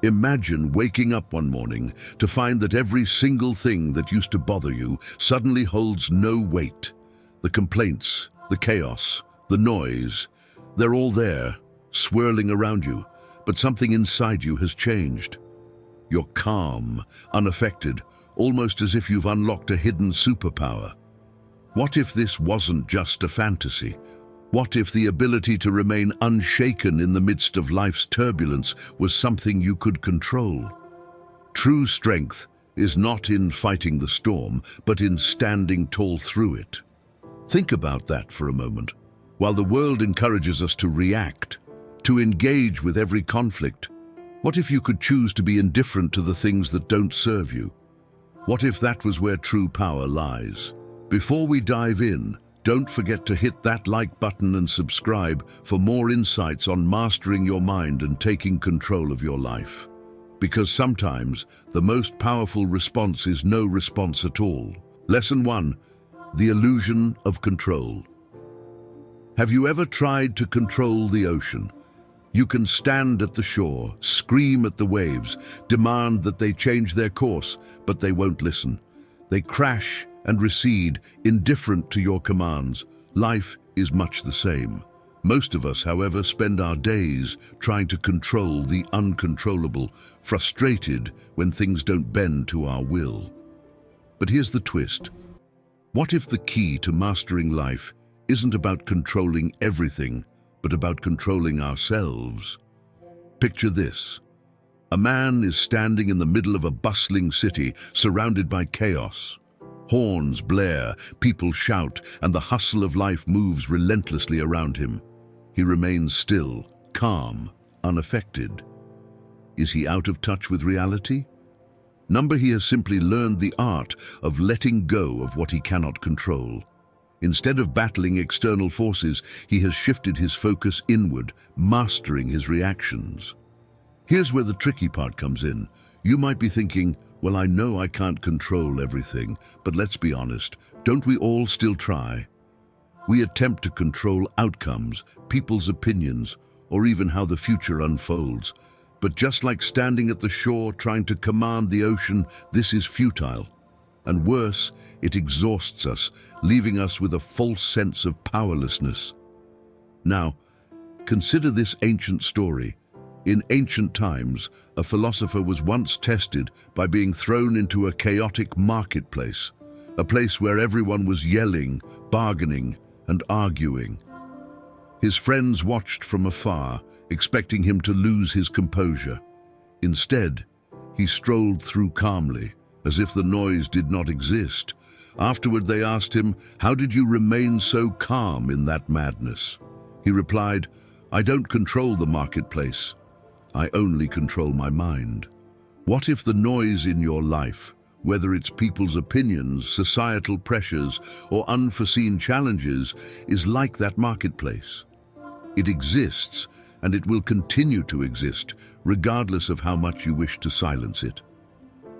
Imagine waking up one morning to find that every single thing that used to bother you suddenly holds no weight. The complaints, the chaos, the noise, they're all there, swirling around you, but something inside you has changed. You're calm, unaffected, almost as if you've unlocked a hidden superpower. What if this wasn't just a fantasy? What if the ability to remain unshaken in the midst of life's turbulence was something you could control? True strength is not in fighting the storm, but in standing tall through it. Think about that for a moment. While the world encourages us to react, to engage with every conflict, what if you could choose to be indifferent to the things that don't serve you? What if that was where true power lies? Before we dive in, don't forget to hit that like button and subscribe for more insights on mastering your mind and taking control of your life. Because sometimes the most powerful response is no response at all. Lesson 1. The illusion of control. Have you ever tried to control the ocean? You can stand at the shore, scream at the waves, demand that they change their course, but they won't listen. They crash and recede, indifferent to your commands. Life is much the same. Most of us, however, spend our days trying to control the uncontrollable, frustrated when things don't bend to our will. But here's the twist. What if the key to mastering life isn't about controlling everything, but about controlling ourselves? Picture this. A man is standing in the middle of a bustling city, surrounded by chaos. Horns blare, people shout, and the hustle of life moves relentlessly around him. He remains still, calm, unaffected. Is he out of touch with reality? No, he has simply learned the art of letting go of what he cannot control. Instead of battling external forces, he has shifted his focus inward, mastering his reactions. Here's where the tricky part comes in. You might be thinking, well, I know I can't control everything, but let's be honest, don't we all still try? We attempt to control outcomes, people's opinions, or even how the future unfolds. But just like standing at the shore trying to command the ocean, this is futile. And worse, it exhausts us, leaving us with a false sense of powerlessness. Now, consider this ancient story. In ancient times, a philosopher was once tested by being thrown into a chaotic marketplace, a place where everyone was yelling, bargaining, and arguing. His friends watched from afar, expecting him to lose his composure. Instead, he strolled through calmly, as if the noise did not exist. Afterward, they asked him, "How did you remain so calm in that madness?" He replied, "I don't control the marketplace. I only control my mind." What if the noise in your life, whether it's people's opinions, societal pressures, or unforeseen challenges, is like that marketplace? It exists, and it will continue to exist, regardless of how much you wish to silence it.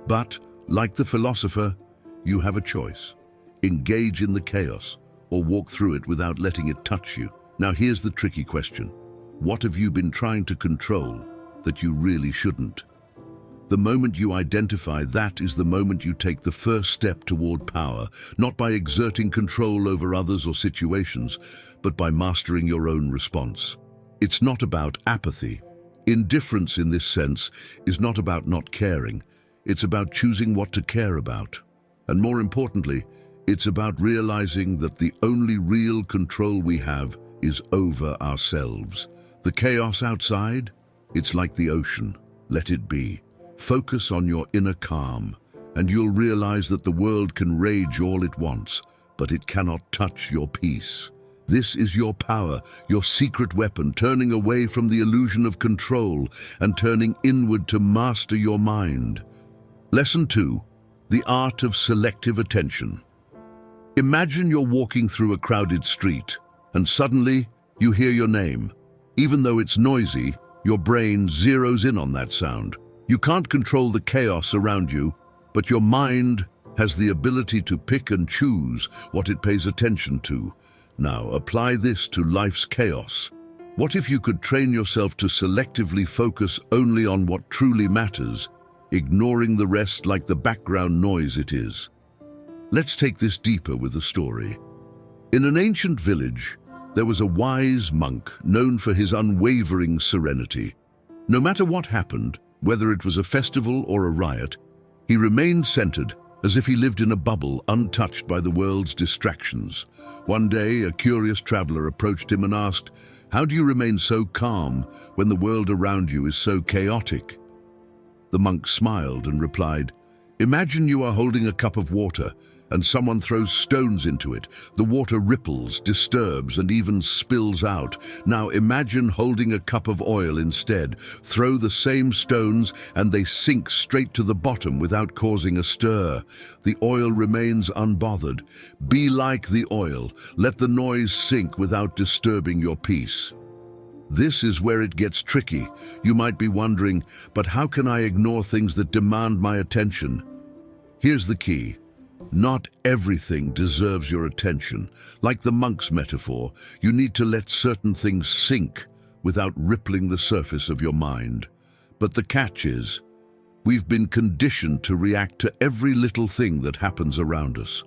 But, like the philosopher, you have a choice. Engage in the chaos, or walk through it without letting it touch you. Now here's the tricky question. What have you been trying to control that you really shouldn't? The moment you identify that is the moment you take the first step toward power, not by exerting control over others or situations, but by mastering your own response. It's not about apathy. Indifference in this sense is not about not caring. It's about choosing what to care about. And more importantly, it's about realizing that the only real control we have is over ourselves. The chaos outside, it's like the ocean. Let it be. Focus on your inner calm, and you'll realize that the world can rage all it wants, but it cannot touch your peace. This is your power, your secret weapon, turning away from the illusion of control and turning inward to master your mind. Lesson 2. The art of selective attention. Imagine you're walking through a crowded street, and suddenly you hear your name. Even though it's noisy, your brain zeroes in on that sound. You can't control the chaos around you, but your mind has the ability to pick and choose what it pays attention to. Now, apply this to life's chaos. What if you could train yourself to selectively focus only on what truly matters, ignoring the rest like the background noise it is? Let's take this deeper with a story. In an ancient village, there was a wise monk known for his unwavering serenity. No matter what happened, whether it was a festival or a riot, he remained centered, as if he lived in a bubble untouched by the world's distractions. One day, a curious traveler approached him and asked, "How do you remain so calm when the world around you is so chaotic?" The monk smiled and replied, "Imagine you are holding a cup of water and someone throws stones into it. The water ripples, disturbs, and even spills out. Now imagine holding a cup of oil instead. Throw the same stones and they sink straight to the bottom without causing a stir. The oil remains unbothered. Be like the oil. Let the noise sink without disturbing your peace." This is where it gets tricky. You might be wondering, but how can I ignore things that demand my attention? Here's the key. Not everything deserves your attention. Like the monk's metaphor, you need to let certain things sink without rippling the surface of your mind. But the catch is, we've been conditioned to react to every little thing that happens around us.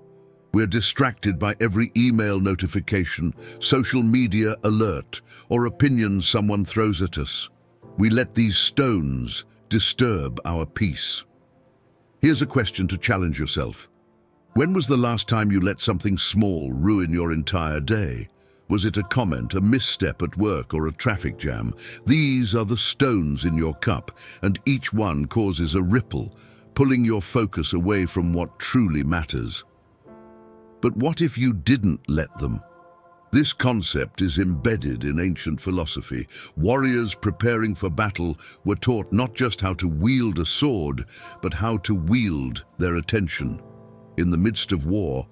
We're distracted by every email notification, social media alert, or opinion someone throws at us. We let these stones disturb our peace. Here's a question to challenge yourself. When was the last time you let something small ruin your entire day? Was it a comment, a misstep at work, or a traffic jam? These are the stones in your cup, and each one causes a ripple, pulling your focus away from what truly matters. But what if you didn't let them? This concept is embedded in ancient philosophy. Warriors preparing for battle were taught not just how to wield a sword, but how to wield their attention. In the midst of war,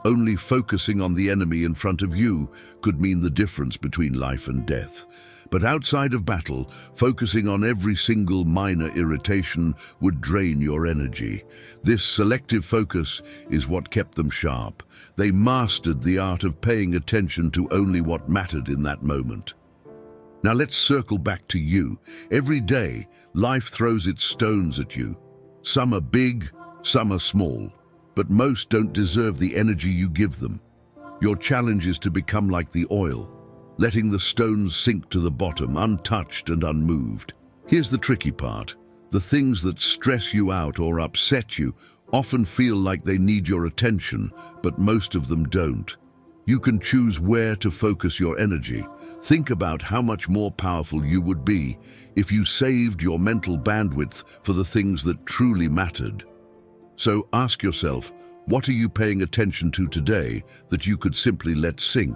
only focusing on the enemy in front of you could mean the difference between life and death. But outside of battle, focusing on every single minor irritation would drain your energy. This selective focus is what kept them sharp. They mastered the art of paying attention to only what mattered in that moment. Now let's circle back to you. Every day, life throws its stones at you. Some are big, some are small, but most don't deserve the energy you give them. Your challenge is to become like the oil, letting the stones sink to the bottom, untouched and unmoved. Here's the tricky part. The things that stress you out or upset you often feel like they need your attention, but most of them don't. You can choose where to focus your energy. Think about how much more powerful you would be if you saved your mental bandwidth for the things that truly mattered. So ask yourself, what are you paying attention to today that you could simply let sink?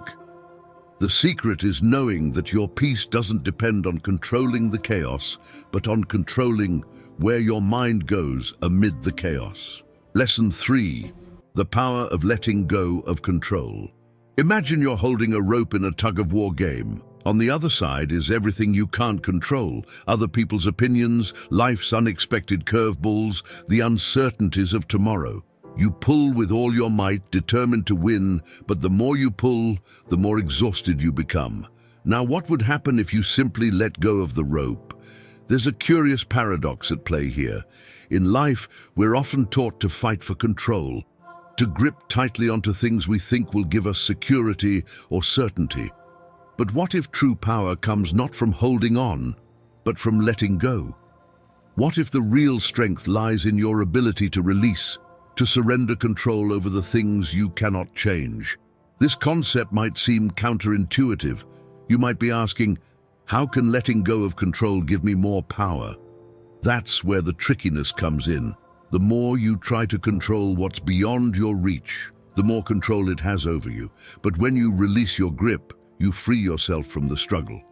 The secret is knowing that your peace doesn't depend on controlling the chaos, but on controlling where your mind goes amid the chaos. Lesson 3. The power of letting go of control. Imagine you're holding a rope in a tug-of-war game. On the other side is everything you can't control, other people's opinions, life's unexpected curveballs, the uncertainties of tomorrow. You pull with all your might, determined to win, but the more you pull, the more exhausted you become. Now, what would happen if you simply let go of the rope? There's a curious paradox at play here. In life, we're often taught to fight for control, to grip tightly onto things we think will give us security or certainty. But what if true power comes not from holding on, but from letting go? What if the real strength lies in your ability to release, to surrender control over the things you cannot change? This concept might seem counterintuitive. You might be asking, how can letting go of control give me more power? That's where the trickiness comes in. The more you try to control what's beyond your reach, the more control it has over you. But when you release your grip, you free yourself from the struggle.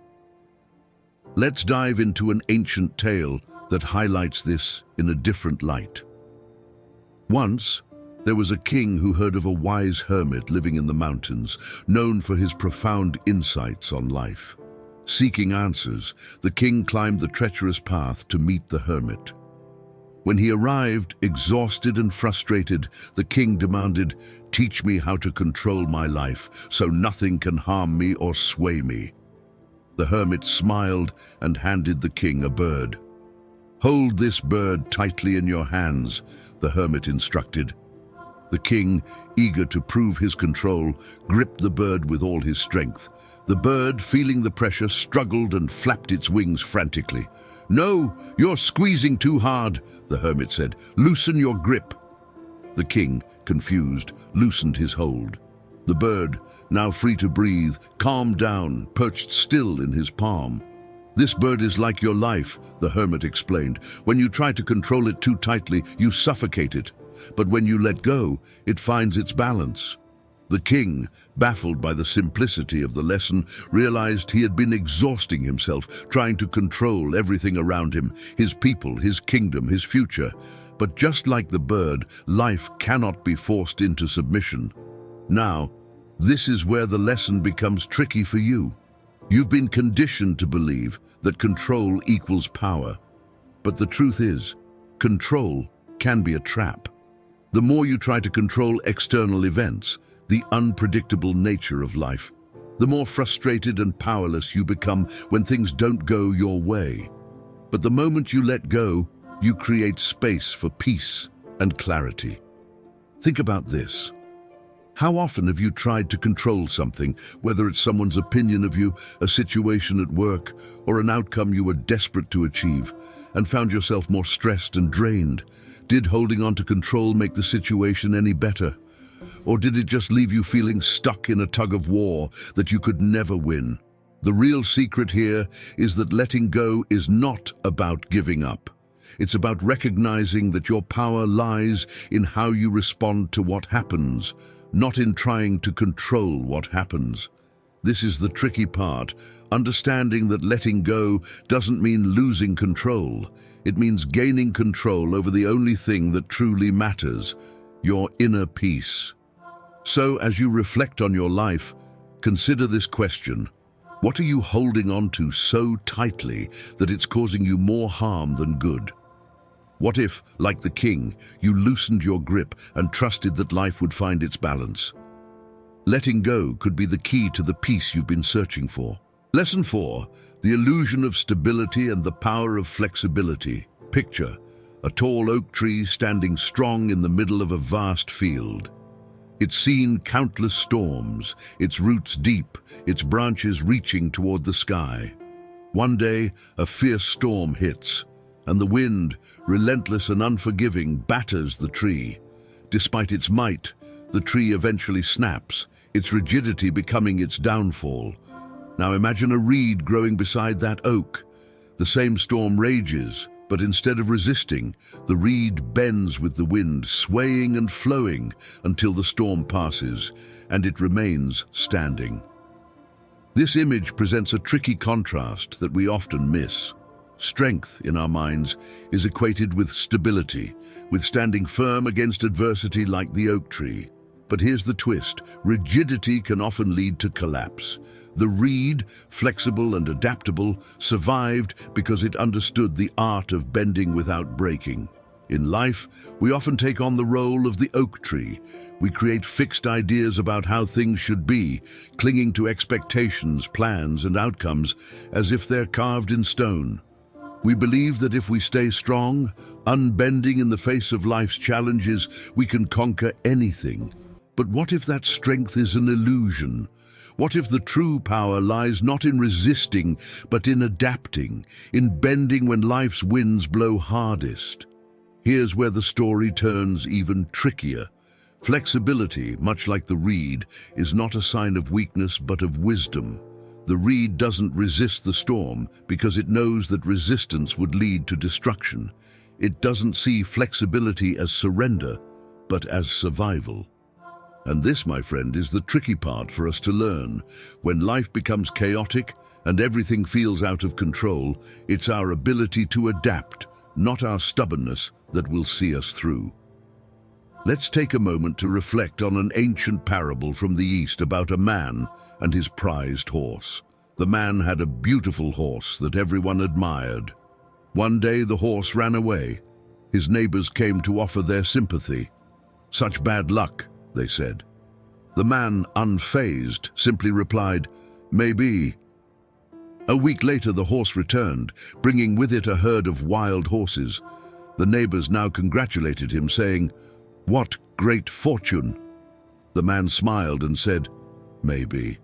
Let's dive into an ancient tale that highlights this in a different light. Once, there was a king who heard of a wise hermit living in the mountains, known for his profound insights on life. Seeking answers, the king climbed the treacherous path to meet the hermit. When he arrived, exhausted and frustrated, the king demanded, "Teach me how to control my life, so nothing can harm me or sway me." The hermit smiled and handed the king a bird. "Hold this bird tightly in your hands," the hermit instructed. The king, eager to prove his control, gripped the bird with all his strength. The bird, feeling the pressure, struggled and flapped its wings frantically. "No, you're squeezing too hard," the hermit said. "Loosen your grip." The king, confused, loosened his hold. The bird, now free to breathe, calmed down, perched still in his palm. "This bird is like your life," the hermit explained. "When you try to control it too tightly, you suffocate it. But when you let go, it finds its balance." The king, baffled by the simplicity of the lesson, realized he had been exhausting himself, trying to control everything around him, his people, his kingdom, his future. But just like the bird, life cannot be forced into submission. Now, this is where the lesson becomes tricky for you. You've been conditioned to believe that control equals power. But the truth is, control can be a trap. The more you try to control external events, the unpredictable nature of life, the more frustrated and powerless you become when things don't go your way. But the moment you let go, you create space for peace and clarity. Think about this. How often have you tried to control something, whether it's someone's opinion of you, a situation at work, or an outcome you were desperate to achieve, and found yourself more stressed and drained? Did holding on to control make the situation any better? Or did it just leave you feeling stuck in a tug of war that you could never win? The real secret here is that letting go is not about giving up. It's about recognizing that your power lies in how you respond to what happens, not in trying to control what happens. This is the tricky part, understanding that letting go doesn't mean losing control. It means gaining control over the only thing that truly matters, your inner peace. So, as you reflect on your life, consider this question. What are you holding on to so tightly that it's causing you more harm than good? What if, like the king, you loosened your grip and trusted that life would find its balance? Letting go could be the key to the peace you've been searching for. Lesson 4, the illusion of stability and the power of flexibility. Picture a tall oak tree standing strong in the middle of a vast field. It's seen countless storms, its roots deep, its branches reaching toward the sky. One day, a fierce storm hits, and the wind, relentless and unforgiving, batters the tree. Despite its might, the tree eventually snaps, its rigidity becoming its downfall. Now imagine a reed growing beside that oak. The same storm rages, but instead of resisting, the reed bends with the wind, swaying and flowing until the storm passes, and it remains standing. This image presents a tricky contrast that we often miss. Strength, in our minds, is equated with stability, with standing firm against adversity like the oak tree. But here's the twist. Rigidity can often lead to collapse. The reed, flexible and adaptable, survived because it understood the art of bending without breaking. In life, we often take on the role of the oak tree. We create fixed ideas about how things should be, clinging to expectations, plans, and outcomes as if they're carved in stone. We believe that if we stay strong, unbending in the face of life's challenges, we can conquer anything. But what if that strength is an illusion? What if the true power lies not in resisting, but in adapting, in bending when life's winds blow hardest? Here's where the story turns even trickier. Flexibility, much like the reed, is not a sign of weakness but of wisdom. The reed doesn't resist the storm because it knows that resistance would lead to destruction. It doesn't see flexibility as surrender, but as survival. And this, my friend, is the tricky part for us to learn. When life becomes chaotic and everything feels out of control, it's our ability to adapt, not our stubbornness, that will see us through. Let's take a moment to reflect on an ancient parable from the East about a man and his prized horse. The man had a beautiful horse that everyone admired. One day the horse ran away. His neighbors came to offer their sympathy. "Such bad luck," they said. The man, unfazed, simply replied, "Maybe." A week later, the horse returned, bringing with it a herd of wild horses. The neighbors now congratulated him, saying, "What great fortune!" The man smiled and said, "Maybe."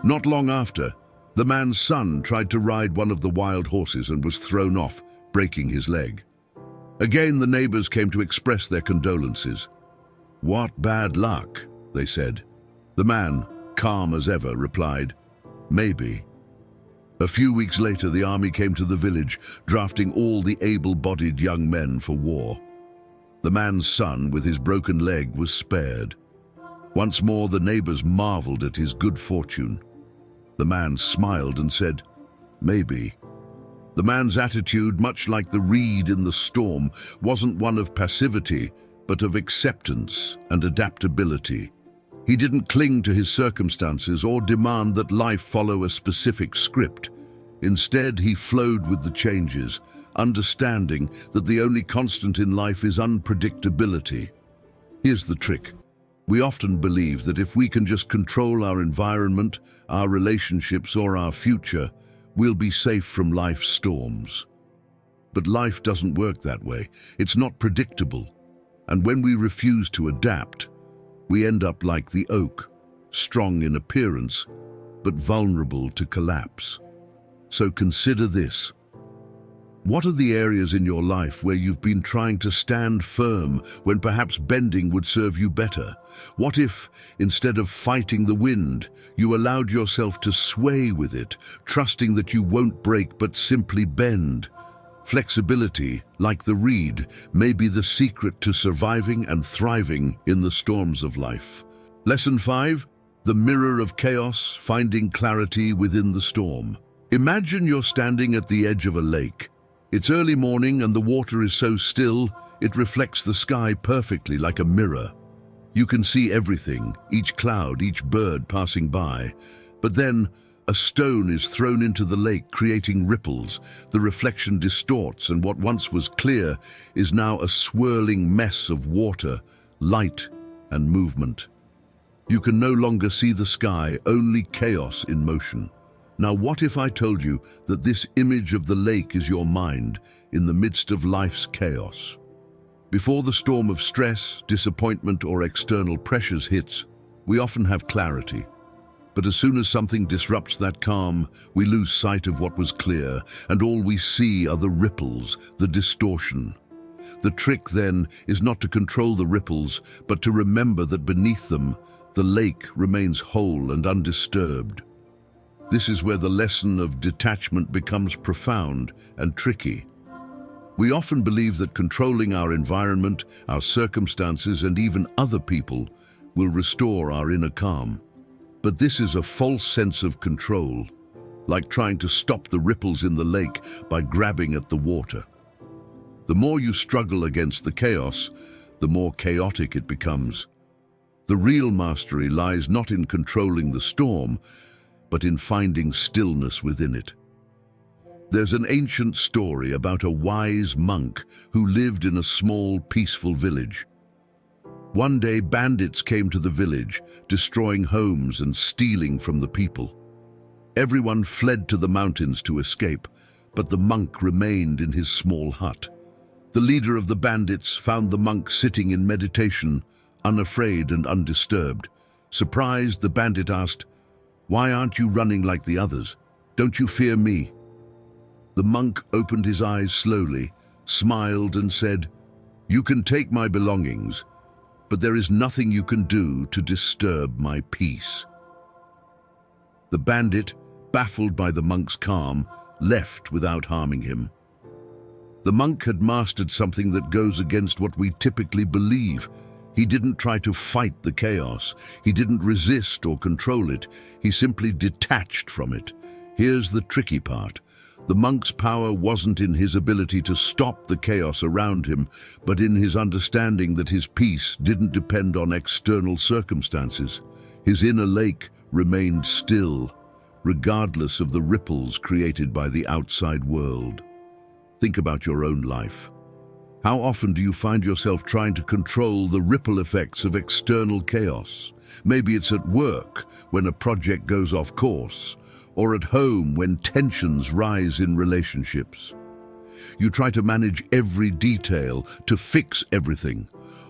Not long after, the man's son tried to ride one of the wild horses and was thrown off, breaking his leg. Again, the neighbors came to express their condolences. "What bad luck," they said. The man, calm as ever, replied, "Maybe." A few weeks later, the army came to the village, drafting all the able-bodied young men for war. The man's son, with his broken leg, was spared. Once more, the neighbors marveled at his good fortune. The man smiled and said, "Maybe." The man's attitude, much like the reed in the storm, wasn't one of passivity, but of acceptance and adaptability. He didn't cling to his circumstances or demand that life follow a specific script. Instead, he flowed with the changes, understanding that the only constant in life is unpredictability. Here's the trick. We often believe that if we can just control our environment, our relationships, or our future, we'll be safe from life's storms. But life doesn't work that way. It's not predictable. And when we refuse to adapt, we end up like the oak, strong in appearance, but vulnerable to collapse. So consider this. What are the areas in your life where you've been trying to stand firm when perhaps bending would serve you better? What if, instead of fighting the wind, you allowed yourself to sway with it, trusting that you won't break but simply bend? Flexibility, like the reed, may be the secret to surviving and thriving in the storms of life. Lesson 5. The mirror of chaos, finding clarity within the storm. Imagine you're standing at the edge of a lake. It's early morning and the water is so still, it reflects the sky perfectly like a mirror. You can see everything, each cloud, each bird passing by. But then, a stone is thrown into the lake, creating ripples. The reflection distorts, and what once was clear is now a swirling mess of water, light, and movement. You can no longer see the sky, only chaos in motion. Now, what if I told you that this image of the lake is your mind in the midst of life's chaos? Before the storm of stress, disappointment, or external pressures hits, we often have clarity. But as soon as something disrupts that calm, we lose sight of what was clear, and all we see are the ripples, the distortion. The trick, then, is not to control the ripples, but to remember that beneath them, the lake remains whole and undisturbed. This is where the lesson of detachment becomes profound and tricky. We often believe that controlling our environment, our circumstances, and even other people will restore our inner calm. But this is a false sense of control, like trying to stop the ripples in the lake by grabbing at the water. The more you struggle against the chaos, the more chaotic it becomes. The real mastery lies not in controlling the storm, but in finding stillness within it. There's an ancient story about a wise monk who lived in a small, peaceful village. One day, bandits came to the village, destroying homes and stealing from the people. Everyone fled to the mountains to escape, but the monk remained in his small hut. The leader of the bandits found the monk sitting in meditation, unafraid and undisturbed. Surprised, the bandit asked, "Why aren't you running like the others? Don't you fear me?" The monk opened his eyes slowly, smiled and said, "You can take my belongings, but there is nothing you can do to disturb my peace." The bandit, baffled by the monk's calm, left without harming him. The monk had mastered something that goes against what we typically believe. He didn't try to fight the chaos. He didn't resist or control it. He simply detached from it. Here's the tricky part. The monk's power wasn't in his ability to stop the chaos around him, but in his understanding that his peace didn't depend on external circumstances. His inner lake remained still, regardless of the ripples created by the outside world. Think about your own life. How often do you find yourself trying to control the ripple effects of external chaos? Maybe it's at work, when a project goes off course, or at home when tensions rise in relationships. You try to manage every detail, to fix everything,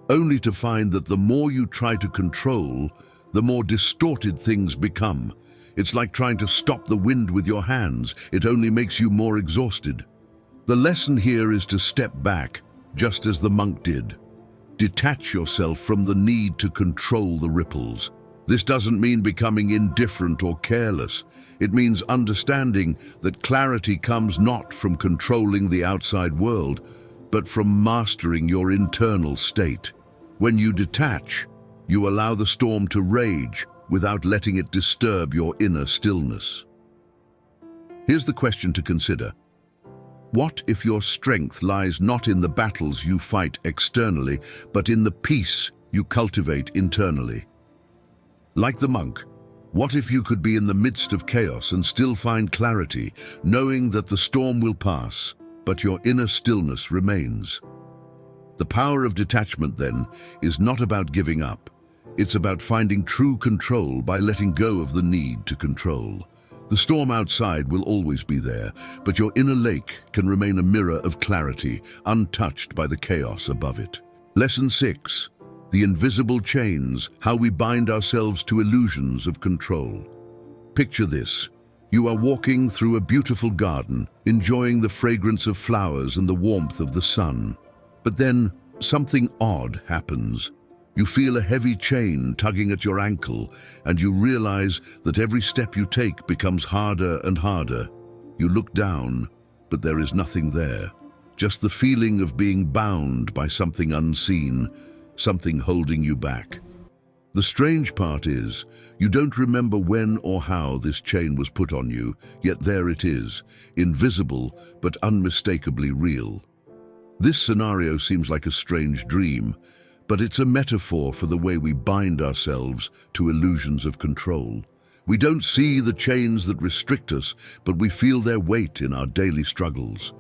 only to find that the more you try to control, the more distorted things become. It's like trying to stop the wind with your hands. It only makes you more exhausted. The lesson here is to step back, just as the monk did. Detach yourself from the need to control the ripples. This doesn't mean becoming indifferent or careless. It means understanding that clarity comes not from controlling the outside world, but from mastering your internal state. When you detach, you allow the storm to rage without letting it disturb your inner stillness. Here's the question to consider. What if your strength lies not in the battles you fight externally, but in the peace you cultivate internally? Like the monk, what if you could be in the midst of chaos and still find clarity, knowing that the storm will pass, but your inner stillness remains? The power of detachment, then, is not about giving up. It's about finding true control by letting go of the need to control. The storm outside will always be there, but your inner lake can remain a mirror of clarity, untouched by the chaos above it. Lesson 6. The invisible chains, how we bind ourselves to illusions of control. Picture this. You are walking through a beautiful garden, enjoying the fragrance of flowers and the warmth of the sun. But then, something odd happens. You feel a heavy chain tugging at your ankle, and you realize that every step you take becomes harder and harder. You look down, but there is nothing there. Just the feeling of being bound by something unseen, something holding you back. The strange part is, you don't remember when or how this chain was put on you, yet there it is, invisible but unmistakably real. This scenario seems like a strange dream, but it's a metaphor for the way we bind ourselves to illusions of control. We don't see the chains that restrict us, but we feel their weight in our daily struggles.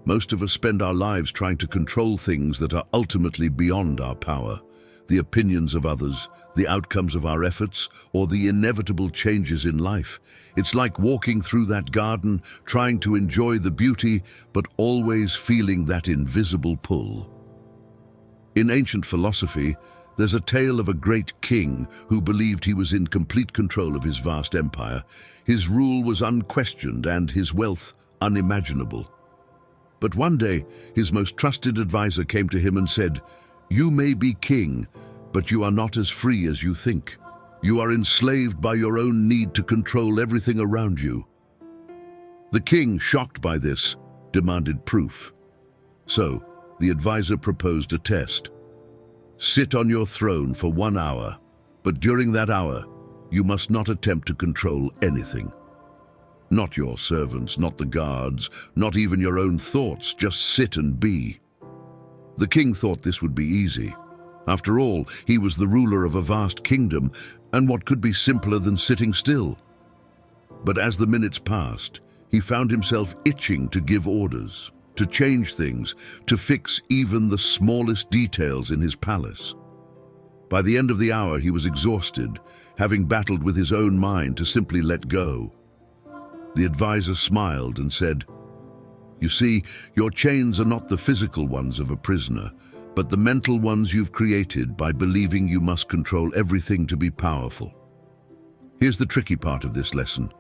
Most of us spend our lives trying to control things that are ultimately beyond our power. The opinions of others, the outcomes of our efforts, or the inevitable changes in life. It's like walking through that garden, trying to enjoy the beauty, but always feeling that invisible pull. In ancient philosophy, there's a tale of a great king who believed he was in complete control of his vast empire. His rule was unquestioned and his wealth unimaginable. But one day, his most trusted advisor came to him and said, "You may be king, but you are not as free as you think. You are enslaved by your own need to control everything around you." The king, shocked by this, demanded proof. So, the advisor proposed a test. Sit on your throne for 1 hour, but during that hour, you must not attempt to control anything. Not your servants, not the guards, not even your own thoughts, just sit and be. The king thought this would be easy. After all, he was the ruler of a vast kingdom, and what could be simpler than sitting still? But as the minutes passed, he found himself itching to give orders, to change things, to fix even the smallest details in his palace. By the end of the hour, he was exhausted, having battled with his own mind to simply let go. The advisor smiled and said, "You see, your chains are not the physical ones of a prisoner, but the mental ones you've created by believing you must control everything to be powerful." Here's the tricky part of this lesson.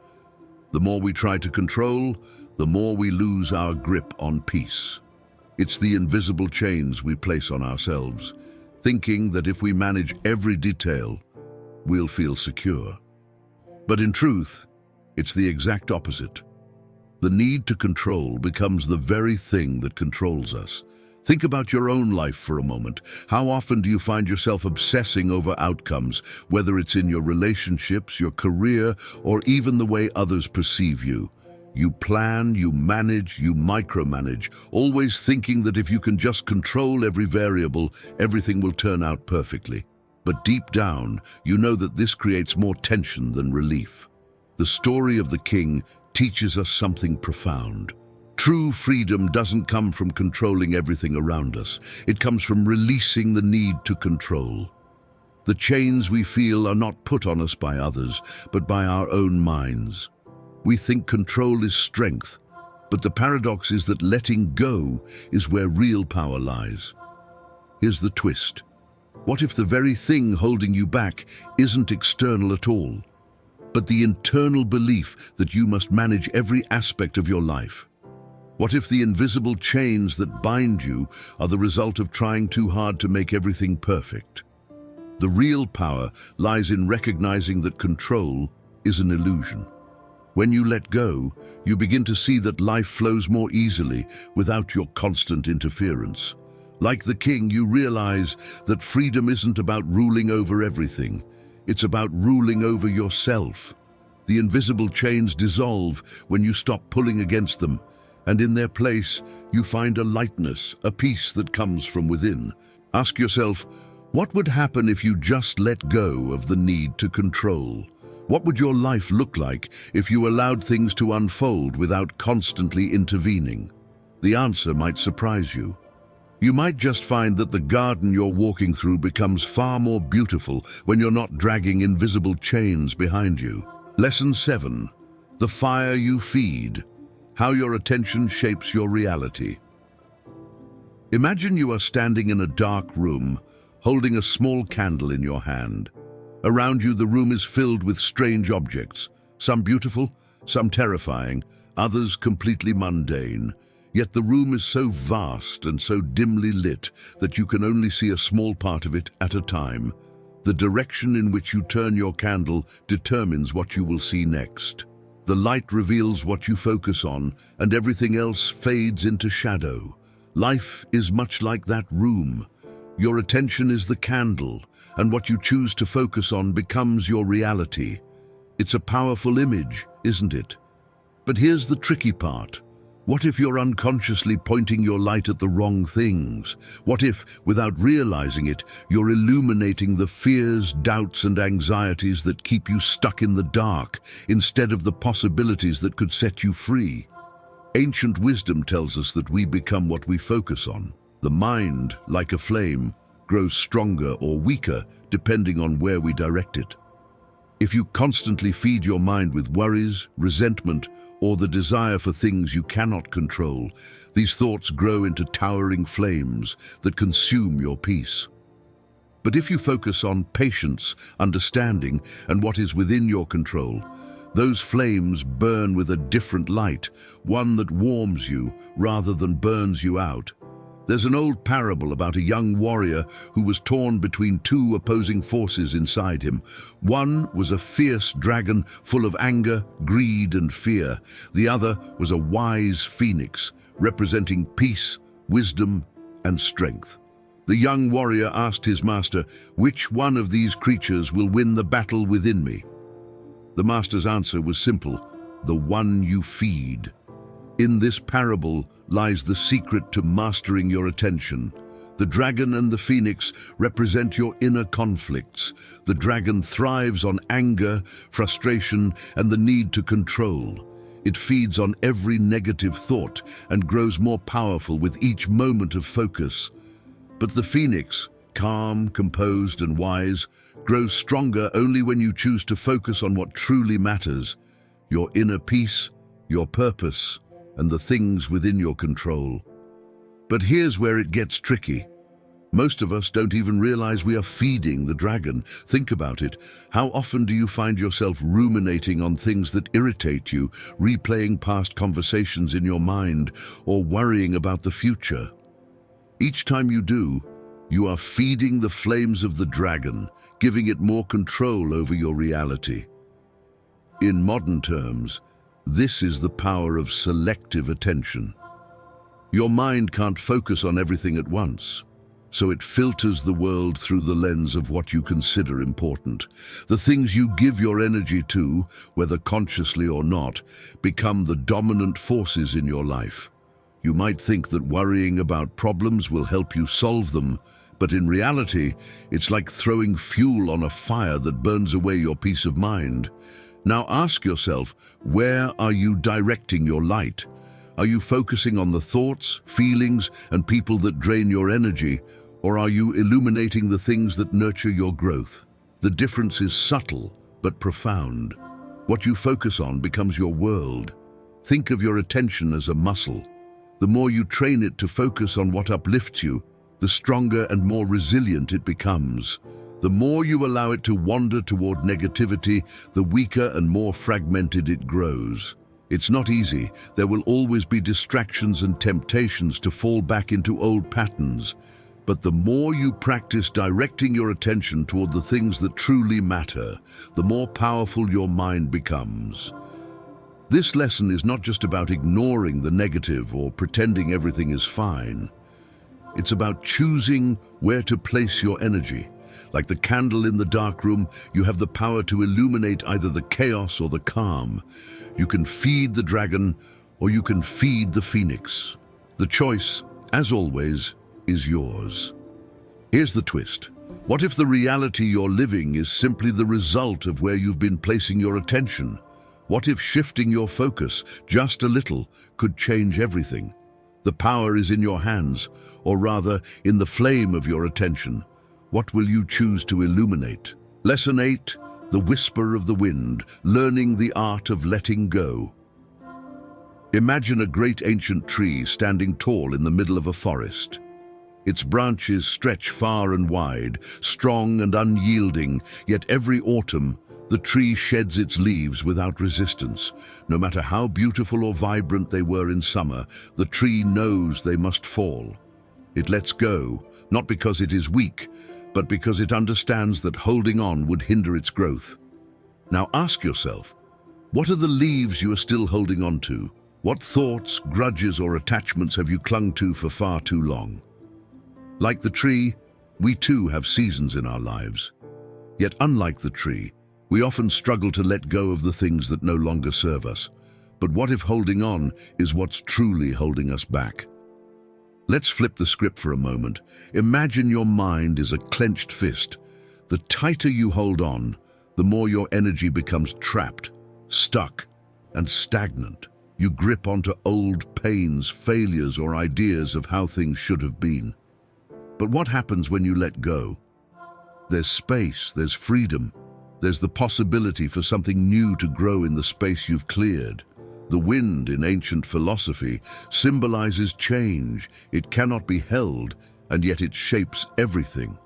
The more we try to control, the more we lose our grip on peace. It's the invisible chains we place on ourselves, thinking that if we manage every detail, we'll feel secure. But in truth, it's the exact opposite. The need to control becomes the very thing that controls us. Think about your own life for a moment. How often do you find yourself obsessing over outcomes, whether it's in your relationships, your career, or even the way others perceive you? You plan, you manage, you micromanage, always thinking that if you can just control every variable, everything will turn out perfectly. But deep down, you know that this creates more tension than relief. The story of the king teaches us something profound. True freedom doesn't come from controlling everything around us. It comes from releasing the need to control. The chains we feel are not put on us by others, but by our own minds. We think control is strength, but the paradox is that letting go is where real power lies. Here's the twist. What if the very thing holding you back isn't external at all, but the internal belief that you must manage every aspect of your life? What if the invisible chains that bind you are the result of trying too hard to make everything perfect? The real power lies in recognizing that control is an illusion. When you let go, you begin to see that life flows more easily without your constant interference. Like the king, you realize that freedom isn't about ruling over everything. It's about ruling over yourself. The invisible chains dissolve when you stop pulling against them, and in their place, you find a lightness, a peace that comes from within. Ask yourself, what would happen if you just let go of the need to control? What would your life look like if you allowed things to unfold without constantly intervening? The answer might surprise you. You might just find that the garden you're walking through becomes far more beautiful when you're not dragging invisible chains behind you. Lesson 7. The fire you feed. How your attention shapes your reality. Imagine you are standing in a dark room, holding a small candle in your hand. Around you, the room is filled with strange objects, some beautiful, some terrifying, others completely mundane. Yet the room is so vast and so dimly lit that you can only see a small part of it at a time. The direction in which you turn your candle determines what you will see next. The light reveals what you focus on, and everything else fades into shadow. Life is much like that room. Your attention is the candle, and what you choose to focus on becomes your reality. It's a powerful image, isn't it? But here's the tricky part. What if you're unconsciously pointing your light at the wrong things? What if, without realizing it, you're illuminating the fears, doubts, and anxieties that keep you stuck in the dark, instead of the possibilities that could set you free? Ancient wisdom tells us that we become what we focus on. The mind, like a flame, grows stronger or weaker depending on where we direct it. If you constantly feed your mind with worries, resentment, or the desire for things you cannot control, these thoughts grow into towering flames that consume your peace. But if you focus on patience, understanding, and what is within your control, those flames burn with a different light, one that warms you rather than burns you out. There's an old parable about a young warrior who was torn between two opposing forces inside him. One was a fierce dragon full of anger, greed, and fear. The other was a wise phoenix, representing peace, wisdom, and strength. The young warrior asked his master, "Which one of these creatures will win the battle within me?" The master's answer was simple: "The one you feed." In this parable lies the secret to mastering your attention. The dragon and the phoenix represent your inner conflicts. The dragon thrives on anger, frustration, and the need to control. It feeds on every negative thought and grows more powerful with each moment of focus. But the phoenix, calm, composed, and wise, grows stronger only when you choose to focus on what truly matters: your inner peace, your purpose, and the things within your control. But here's where it gets tricky. Most of us don't even realize we are feeding the dragon. Think about it. How often do you find yourself ruminating on things that irritate you, replaying past conversations in your mind, or worrying about the future? Each time you do, you are feeding the flames of the dragon, giving it more control over your reality. In modern terms, this is the power of selective attention. Your mind can't focus on everything at once, so it filters the world through the lens of what you consider important. The things you give your energy to, whether consciously or not, become the dominant forces in your life. You might think that worrying about problems will help you solve them, but in reality, it's like throwing fuel on a fire that burns away your peace of mind. Now ask yourself, where are you directing your light? Are you focusing on the thoughts, feelings, and people that drain your energy, or are you illuminating the things that nurture your growth? The difference is subtle but profound. What you focus on becomes your world. Think of your attention as a muscle. The more you train it to focus on what uplifts you, the stronger and more resilient it becomes. The more you allow it to wander toward negativity, the weaker and more fragmented it grows. It's not easy. There will always be distractions and temptations to fall back into old patterns. But the more you practice directing your attention toward the things that truly matter, the more powerful your mind becomes. This lesson is not just about ignoring the negative or pretending everything is fine. It's about choosing where to place your energy. Like the candle in the dark room, you have the power to illuminate either the chaos or the calm. You can feed the dragon, or you can feed the phoenix. The choice, as always, is yours. Here's the twist. What if the reality you're living is simply the result of where you've been placing your attention? What if shifting your focus just a little could change everything? The power is in your hands, or rather, in the flame of your attention. What will you choose to illuminate? Lesson 8, The Whisper of the Wind, Learning the Art of Letting Go. Imagine a great ancient tree standing tall in the middle of a forest. Its branches stretch far and wide, strong and unyielding, yet every autumn, the tree sheds its leaves without resistance. No matter how beautiful or vibrant they were in summer, the tree knows they must fall. It lets go, not because it is weak, but because it understands that holding on would hinder its growth. Now ask yourself, what are the leaves you are still holding on to? What thoughts, grudges, or attachments have you clung to for far too long? Like the tree, we too have seasons in our lives. Yet unlike the tree, we often struggle to let go of the things that no longer serve us. But what if holding on is what's truly holding us back? Let's flip the script for a moment. Imagine your mind is a clenched fist. The tighter you hold on, the more your energy becomes trapped, stuck, and stagnant. You grip onto old pains, failures, or ideas of how things should have been. But what happens when you let go? There's space, there's freedom. There's the possibility for something new to grow in the space you've cleared. The wind in ancient philosophy symbolizes change. It cannot be held, and yet it shapes everything.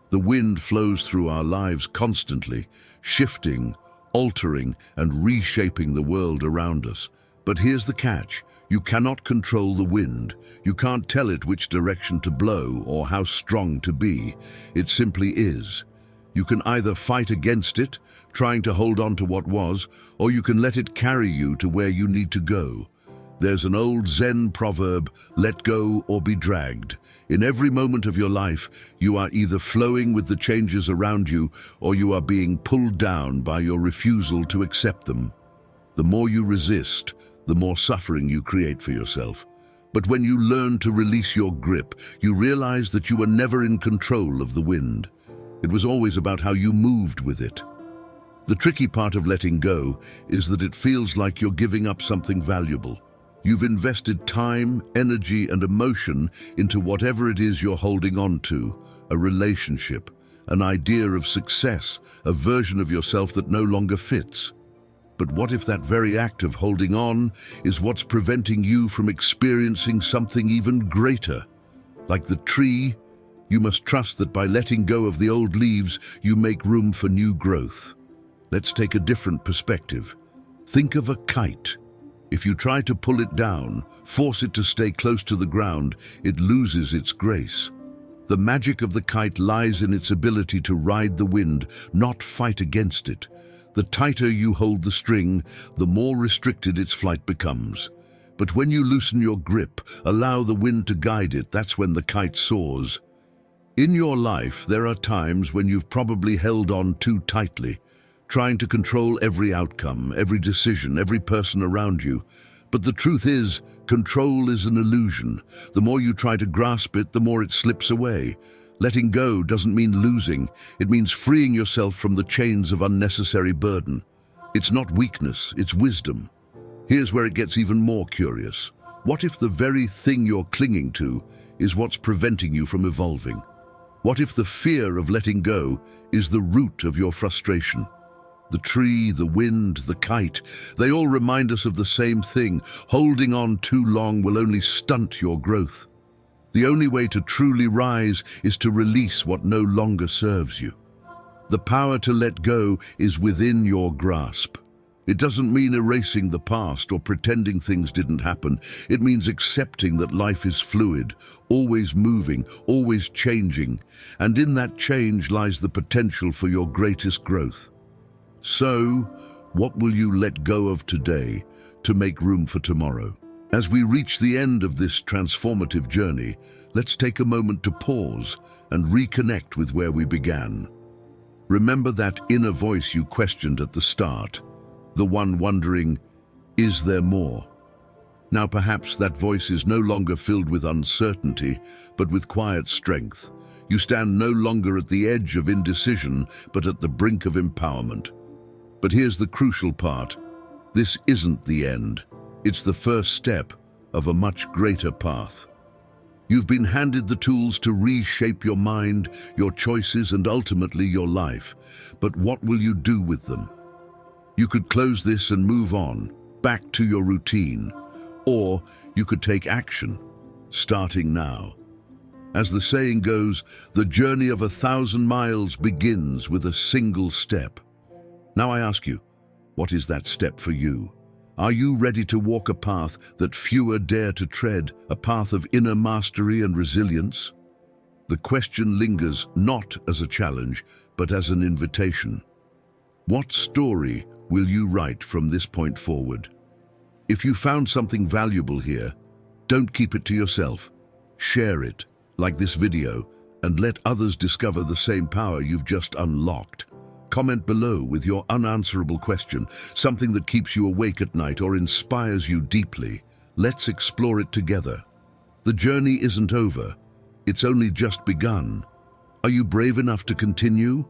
The wind flows through our lives constantly, shifting, altering, and reshaping the world around us. But here's the catch. You cannot control the wind. You can't tell it which direction to blow or how strong to be. It simply is. You can either fight against it, trying to hold on to what was, or you can let it carry you to where you need to go. There's an old Zen proverb, let go or be dragged. In every moment of your life, you are either flowing with the changes around you, or you are being pulled down by your refusal to accept them. The more you resist, the more suffering you create for yourself. But when you learn to release your grip, you realize that you were never in control of the wind. It was always about how you moved with it. The tricky part of letting go is that it feels like you're giving up something valuable. You've invested time, energy, and emotion into whatever it is you're holding on to, a relationship, an idea of success, a version of yourself that no longer fits. But what if that very act of holding on is what's preventing you from experiencing something even greater? Like the tree, you must trust that by letting go of the old leaves, you make room for new growth. Let's take a different perspective. Think of a kite. If you try to pull it down, force it to stay close to the ground, it loses its grace. The magic of the kite lies in its ability to ride the wind, not fight against it. The tighter you hold the string, the more restricted its flight becomes. But when you loosen your grip, allow the wind to guide it, that's when the kite soars. In your life, there are times when you've probably held on too tightly, trying to control every outcome, every decision, every person around you. But the truth is, control is an illusion. The more you try to grasp it, the more it slips away. Letting go doesn't mean losing. It means freeing yourself from the chains of unnecessary burden. It's not weakness, it's wisdom. Here's where it gets even more curious. What if the very thing you're clinging to is what's preventing you from evolving? What if the fear of letting go is the root of your frustration? The tree, the wind, the kite, they all remind us of the same thing. Holding on too long will only stunt your growth. The only way to truly rise is to release what no longer serves you. The power to let go is within your grasp. It doesn't mean erasing the past or pretending things didn't happen. It means accepting that life is fluid, always moving, always changing, and in that change lies the potential for your greatest growth. So, what will you let go of today to make room for tomorrow? As we reach the end of this transformative journey, let's take a moment to pause and reconnect with where we began. Remember that inner voice you questioned at the start, the one wondering, is there more? Now perhaps that voice is no longer filled with uncertainty, but with quiet strength. You stand no longer at the edge of indecision, but at the brink of empowerment. But here's the crucial part. This isn't the end. It's the first step of a much greater path. You've been handed the tools to reshape your mind, your choices, and ultimately your life. But what will you do with them? You could close this and move on, back to your routine, or you could take action, starting now. As the saying goes, the journey of 1,000 miles begins with a single step. Now I ask you, what is that step for you? Are you ready to walk a path that fewer dare to tread, a path of inner mastery and resilience? The question lingers not as a challenge, but as an invitation. What story will you write from this point forward? If you found something valuable here, don't keep it to yourself. Share it, like this video, and let others discover the same power you've just unlocked. Comment below with your unanswerable question, something that keeps you awake at night or inspires you deeply. Let's explore it together. The journey isn't over. It's only just begun. Are you brave enough to continue?